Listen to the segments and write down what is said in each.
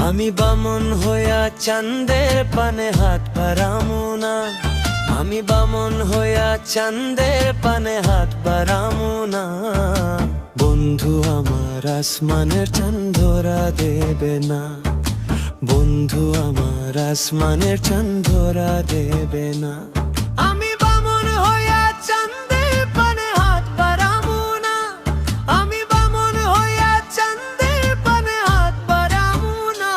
আমি বামন হইয়া চাঁদের পানে হাত বাড়ামু না। আমি বামন হইয়া চাঁদের পানে হাত বাড়ামু না। বন্ধু আমার আসমানের চাঁদ ধরা দেবে না। বন্ধু আমার আসমানের চাঁদ ধরা দেবে না। আমি বামন হইয়া চাঁদের পানে হাত বাড়ামু না। আমি বামন হইয়া চাঁদের পানে হাত বাড়ামু না।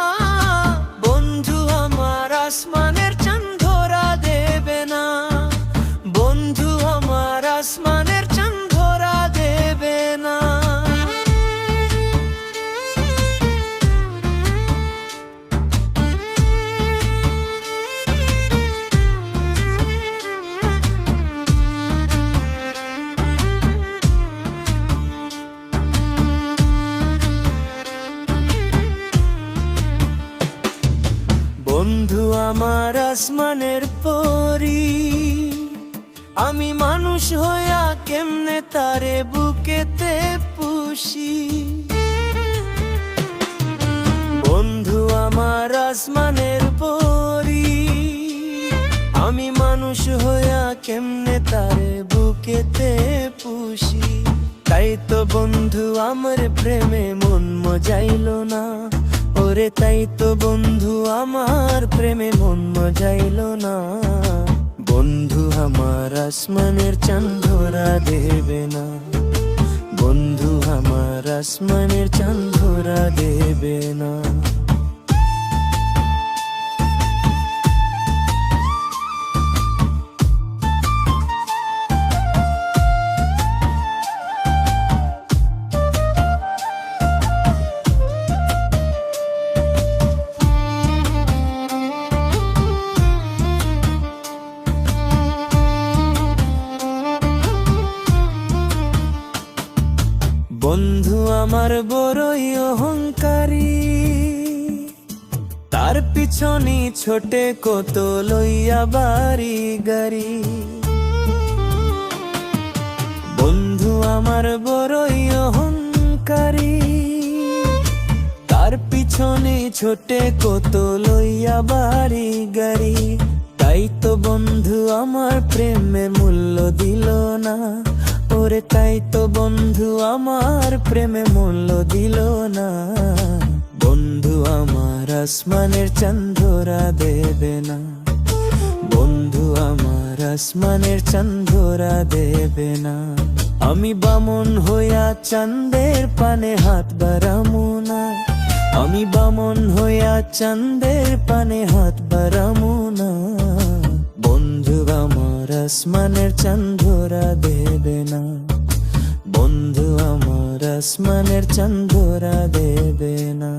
বন্ধু আমার আসমানের চাঁদ ধরা দেবে না। বন্ধু আমার আসমানের চাঁদ ধরা দেবে না। বন্ধু আমার আসমানের পরি, আমি মানুষ হইয়া কেমনে তারে বুকেতে পুষি। বন্ধু আমার আসমানের পরি, আমি মানুষ হইয়া কেমনে তারে বুকেতে পুষি। তাই তো বন্ধু আমার প্রেমে মন মজাইল না। ওরে তাই তো বন্ধু আমার প্রেমে মন মজাইল না। বন্ধু আমার আসমানের চাঁদ ধরা দেবে না। বন্ধু আমার আসমানের চাঁদ ধরা দেবে না। বন্ধু আমার বড়ই অহংকারী, তার পিছনে ছোটে কত লইয়া বাড়ি গাড়ি। বন্ধু আমার বড়ই অহংকারী, তার পিছনে ছোটে কত লইয়া বাড়ি গাড়ি। তাই তো বন্ধু আমার প্রেমে মূল্য দিল না। ওরে তাই তো বন্ধু আমার প্রেমে মূল্য দিল না। বন্ধু আমার আসমানের চাঁদ ধরা দেবে না। বন্ধু আমার আসমানের চাঁদ ধরা দেবে না। আমি বামন হইয়া চাঁদের পানে হাত বাড়ামু না। আমি বামন হইয়া চাঁদের পানে হাত বাড়ামু না। বন্ধু আমার আসমানের চাঁদ ধরা দেবে না। বন্ধু আমার আসমানের চাঁদ ধরা দেবে না।